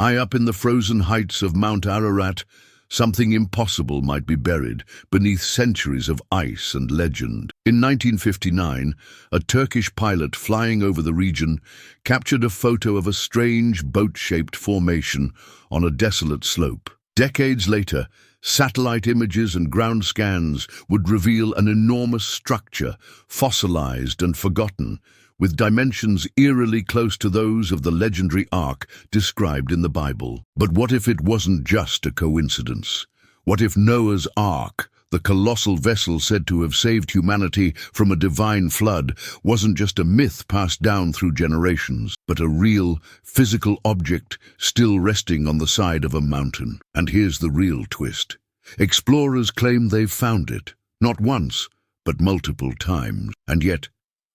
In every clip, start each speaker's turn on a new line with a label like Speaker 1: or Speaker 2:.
Speaker 1: High up in the frozen heights of Mount Ararat, something impossible might be buried beneath centuries of ice and legend. In 1959, a Turkish pilot flying over the region captured a photo of a strange boat-shaped formation on a desolate slope. Decades later, satellite images and ground scans would reveal an enormous structure, fossilized and forgotten, with dimensions eerily close to those of the legendary Ark described in the Bible. But what if it wasn't just a coincidence? What if Noah's Ark, the colossal vessel said to have saved humanity from a divine flood, wasn't just a myth passed down through generations, but a real, physical object still resting on the side of a mountain? And here's the real twist. Explorers claim they've found it, not once, but multiple times. And yet,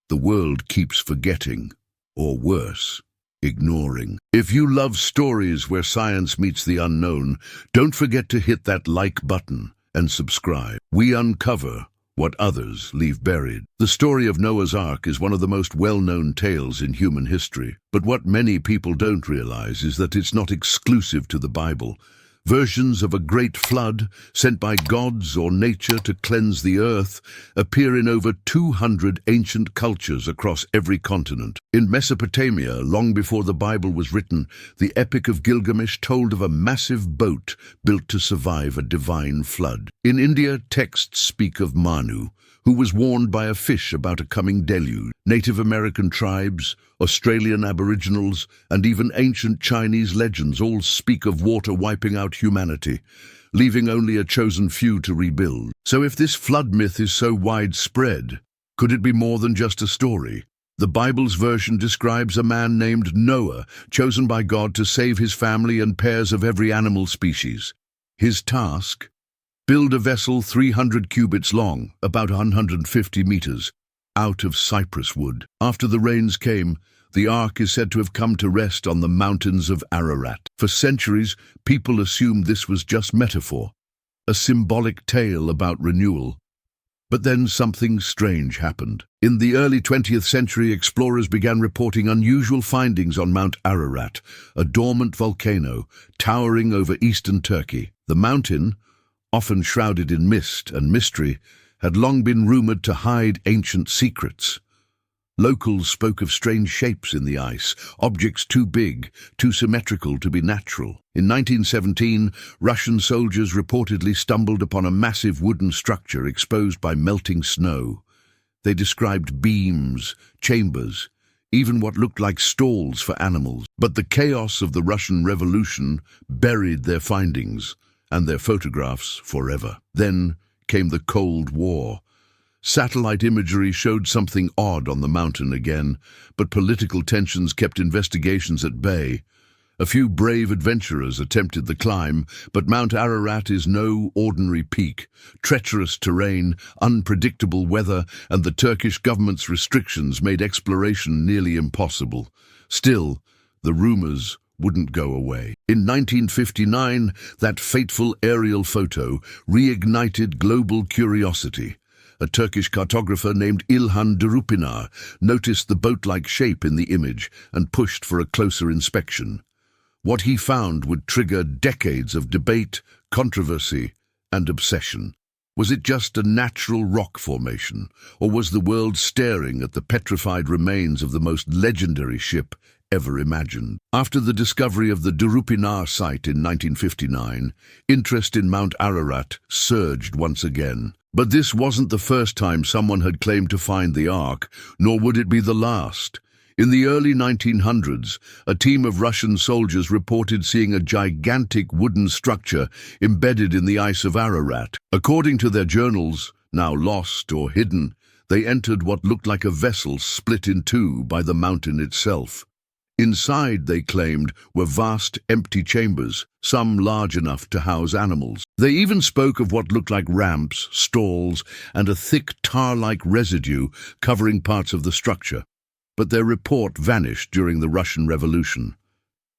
Speaker 1: the world keeps forgetting, or worse, ignoring. If you love stories where science meets the unknown, don't forget to hit that like button and subscribe. We uncover what others leave buried. The story of Noah's Ark is one of the most well-known tales in human history. But what many people don't realize is that it's not exclusive to the Bible. Versions of a great flood, sent by gods or nature to cleanse the earth, appear in over 200 ancient cultures across every continent. In Mesopotamia, long before the Bible was written, the Epic of Gilgamesh told of a massive boat built to survive a divine flood. In India, texts speak of Manu, who was warned by a fish about a coming deluge. Native American tribes, Australian Aboriginals, and even ancient Chinese legends all speak of water wiping out humanity, leaving only a chosen few to rebuild. So if this flood myth is so widespread, could it be more than just a story? The Bible's version describes a man named Noah, chosen by God to save his family and pairs of every animal species. His task? Build a vessel 300 cubits long, about 150 meters, out of cypress wood. After the rains came, the Ark is said to have come to rest on the mountains of Ararat. For centuries, people assumed this was just metaphor, a symbolic tale about renewal. But then something strange happened. In the early 20th century, explorers began reporting unusual findings on Mount Ararat, a dormant volcano towering over eastern Turkey. The mountain, often shrouded in mist and mystery, had long been rumored to hide ancient secrets. Locals spoke of strange shapes in the ice, objects too big, too symmetrical to be natural. In 1917, Russian soldiers reportedly stumbled upon a massive wooden structure exposed by melting snow. They described beams, chambers, even what looked like stalls for animals. But the chaos of the Russian Revolution buried their findings and their photographs forever. Then came the Cold War. Satellite imagery showed something odd on the mountain again, but political tensions kept investigations at bay. A few brave adventurers attempted the climb, but Mount Ararat is no ordinary peak. Treacherous terrain, unpredictable weather, and the Turkish government's restrictions made exploration nearly impossible. Still, the rumors wouldn't go away. In 1959, that fateful aerial photo reignited global curiosity. A Turkish cartographer named İlhan Durupinar noticed the boat-like shape in the image and pushed for a closer inspection. What he found would trigger decades of debate, controversy, and obsession. Was it just a natural rock formation, or was the world staring at the petrified remains of the most legendary ship ever imagined? After the discovery of the Durupinar site in 1959, interest in Mount Ararat surged once again. But this wasn't the first time someone had claimed to find the Ark, nor would it be the last. In the early 1900s, a team of Russian soldiers reported seeing a gigantic wooden structure embedded in the ice of Ararat. According to their journals, now lost or hidden, they entered what looked like a vessel split in two by the mountain itself. Inside, they claimed, were vast, empty chambers, some large enough to house animals. They even spoke of what looked like ramps, stalls, and a thick tar-like residue covering parts of the structure. But their report vanished during the Russian Revolution.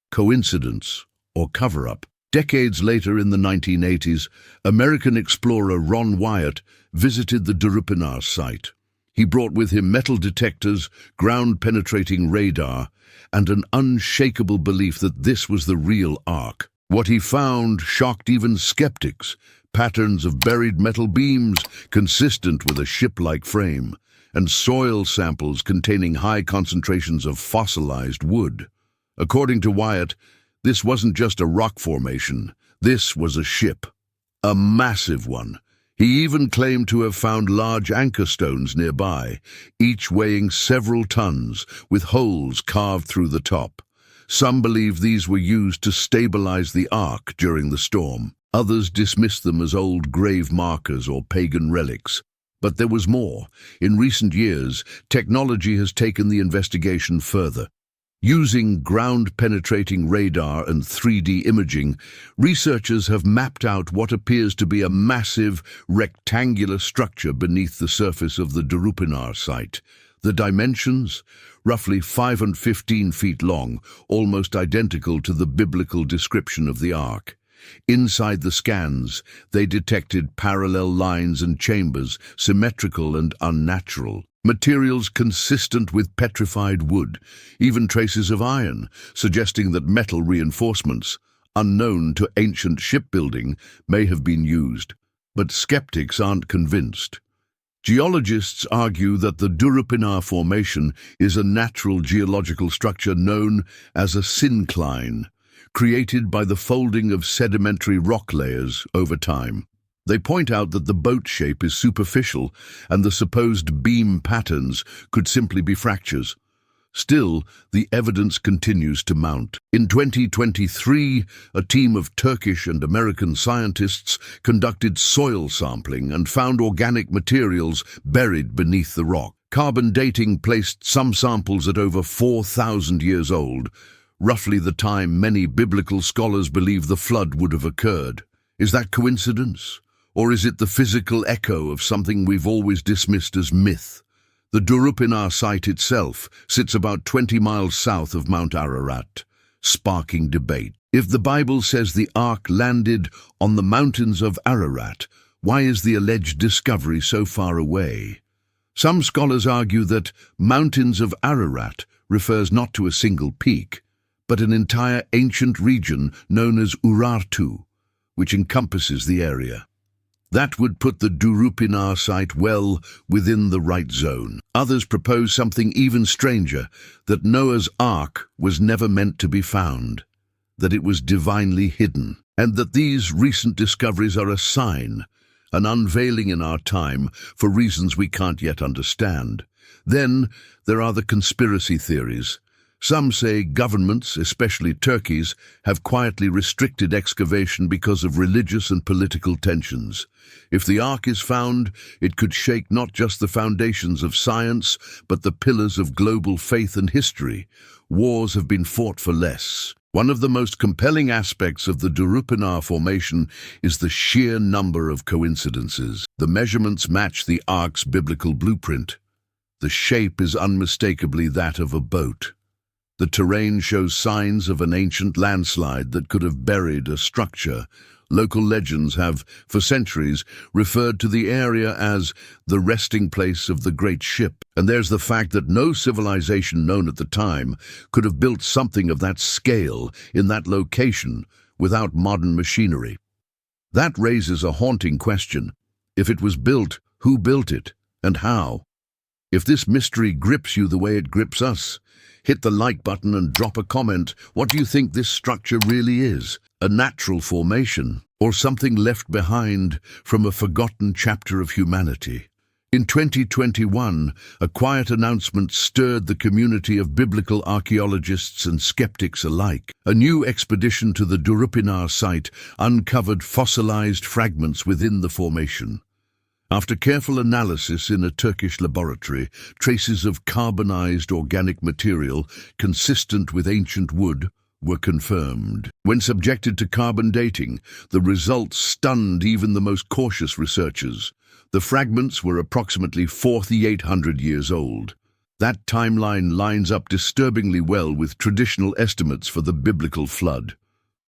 Speaker 1: Coincidence or cover-up? Decades later, in the 1980s, American explorer Ron Wyatt visited the Durupinar site. He brought with him metal detectors, ground-penetrating radar, and an unshakable belief that this was the real Ark. What he found shocked even skeptics: patterns of buried metal beams consistent with a ship-like frame, and soil samples containing high concentrations of fossilized wood. According to Wyatt, this wasn't just a rock formation, this was a ship. A massive one. He even claimed to have found large anchor stones nearby, each weighing several tons, with holes carved through the top. Some believe these were used to stabilize the Ark during the storm. Others dismissed them as old grave markers or pagan relics. But there was more. In recent years, technology has taken the investigation further. Using ground-penetrating radar and 3D imaging, researchers have mapped out what appears to be a massive, rectangular structure beneath the surface of the Durupinar site. The dimensions? Roughly 5 and 15 feet long, almost identical to the biblical description of the Ark. Inside the scans, they detected parallel lines and chambers, symmetrical and unnatural. Materials consistent with petrified wood, even traces of iron, suggesting that metal reinforcements, unknown to ancient shipbuilding, may have been used. But skeptics aren't convinced. Geologists argue that the Durupinar Formation is a natural geological structure known as a syncline, created by the folding of sedimentary rock layers over time. They point out that the boat shape is superficial and the supposed beam patterns could simply be fractures. Still, the evidence continues to mount. In 2023, a team of Turkish and American scientists conducted soil sampling and found organic materials buried beneath the rock. Carbon dating placed some samples at over 4,000 years old, roughly the time many biblical scholars believe the flood would have occurred. Is that coincidence? Or is it the physical echo of something we've always dismissed as myth? The Durupinar site itself sits about 20 miles south of Mount Ararat, sparking debate. If the Bible says the Ark landed on the mountains of Ararat, why is the alleged discovery so far away? Some scholars argue that mountains of Ararat refers not to a single peak, but an entire ancient region known as Urartu, which encompasses the area. That would put the Durupinar site well within the right zone. Others propose something even stranger, that Noah's Ark was never meant to be found, that it was divinely hidden, and that these recent discoveries are a sign, an unveiling in our time for reasons we can't yet understand. Then there are the conspiracy theories. Some say governments, especially Turkey's, have quietly restricted excavation because of religious and political tensions. If the Ark is found, it could shake not just the foundations of science, but the pillars of global faith and history. Wars have been fought for less. One of the most compelling aspects of the Durupinar Formation is the sheer number of coincidences. The measurements match the Ark's biblical blueprint. The shape is unmistakably that of a boat. The terrain shows signs of an ancient landslide that could have buried a structure. Local legends have, for centuries, referred to the area as the resting place of the great ship. And there's the fact that no civilization known at the time could have built something of that scale in that location without modern machinery. That raises a haunting question. If it was built, who built it, and how? If this mystery grips you the way it grips us, hit the like button and drop a comment. What do you think this structure really is? A natural formation, or something left behind from a forgotten chapter of humanity? In 2021, a quiet announcement stirred the community of biblical archaeologists and skeptics alike. A new expedition to the Durupinar site uncovered fossilized fragments within the formation. After careful analysis in a Turkish laboratory, traces of carbonized organic material consistent with ancient wood were confirmed. When subjected to carbon dating, the results stunned even the most cautious researchers. The fragments were approximately 4,800 years old. That timeline lines up disturbingly well with traditional estimates for the biblical flood.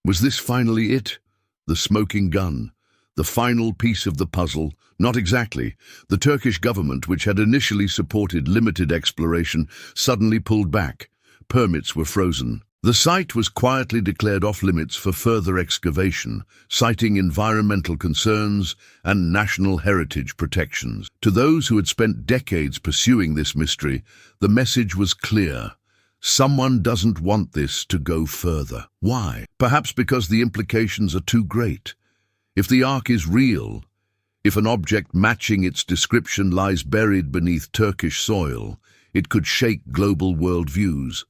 Speaker 1: Was this finally it? The smoking gun? The final piece of the puzzle? Not exactly. The Turkish government, which had initially supported limited exploration, suddenly pulled back. Permits were frozen. The site was quietly declared off-limits for further excavation, citing environmental concerns and national heritage protections. To those who had spent decades pursuing this mystery, the message was clear. Someone doesn't want this to go further. Why? Perhaps because the implications are too great. If the Ark is real, if an object matching its description lies buried beneath Turkish soil, it could shake global worldviews.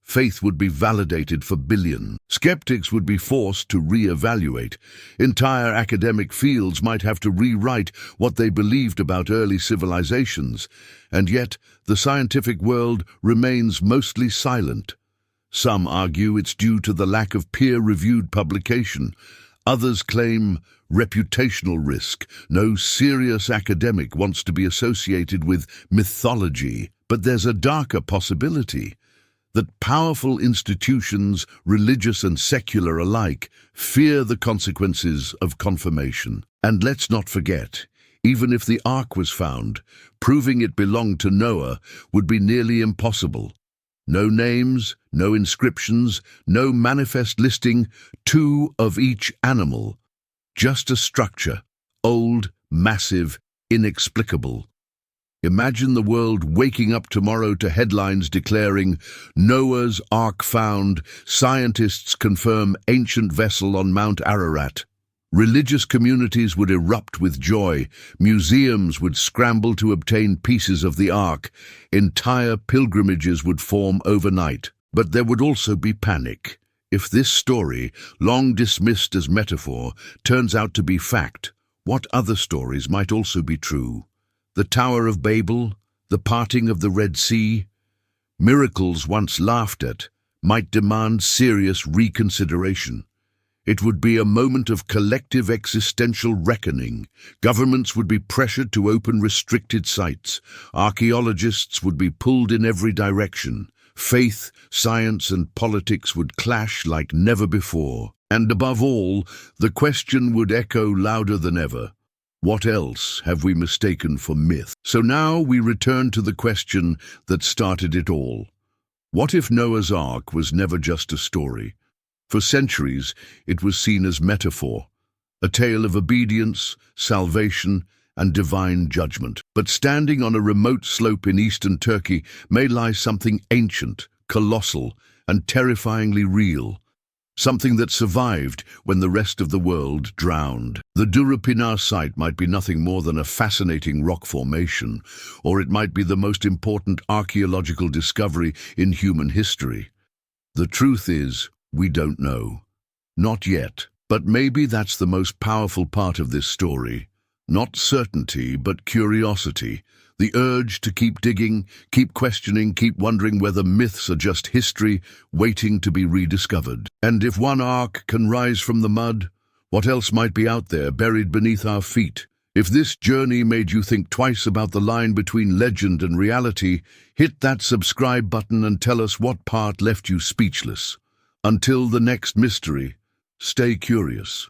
Speaker 1: Faith would be validated for billions. Skeptics would be forced to re-evaluate. Entire academic fields might have to rewrite what they believed about early civilizations. And yet, the scientific world remains mostly silent. Some argue it's due to the lack of peer-reviewed publication. Others claim reputational risk. No serious academic wants to be associated with mythology. But there's a darker possibility. That powerful institutions, religious and secular alike, fear the consequences of confirmation. And let's not forget, even if the Ark was found, proving it belonged to Noah would be nearly impossible. No names, no inscriptions, no manifest listing, two of each animal. Just a structure, old, massive, inexplicable. Imagine the world waking up tomorrow to headlines declaring, Noah's Ark found, scientists confirm ancient vessel on Mount Ararat. Religious communities would erupt with joy, museums would scramble to obtain pieces of the Ark, entire pilgrimages would form overnight. But there would also be panic. If this story, long dismissed as metaphor, turns out to be fact, what other stories might also be true? The Tower of Babel, the parting of the Red Sea, miracles once laughed at, might demand serious reconsideration. It would be a moment of collective existential reckoning. Governments would be pressured to open restricted sites. Archaeologists would be pulled in every direction. Faith, science, and politics would clash like never before. And above all, the question would echo louder than ever. What else have we mistaken for myth? So now we return to the question that started it all. What if Noah's Ark was never just a story? For centuries, it was seen as metaphor, a tale of obedience, salvation, and divine judgment. But standing on a remote slope in eastern Turkey may lie something ancient, colossal, and terrifyingly real. Something that survived when the rest of the world drowned. The Durupinar site might be nothing more than a fascinating rock formation, or it might be the most important archaeological discovery in human history. The truth is, we don't know. Not yet. But maybe that's the most powerful part of this story. Not certainty, but curiosity. The urge to keep digging, keep questioning, keep wondering whether myths are just history waiting to be rediscovered. And if one ark can rise from the mud, what else might be out there buried beneath our feet? If this journey made you think twice about the line between legend and reality, hit that subscribe button and tell us what part left you speechless. Until the next mystery, stay curious.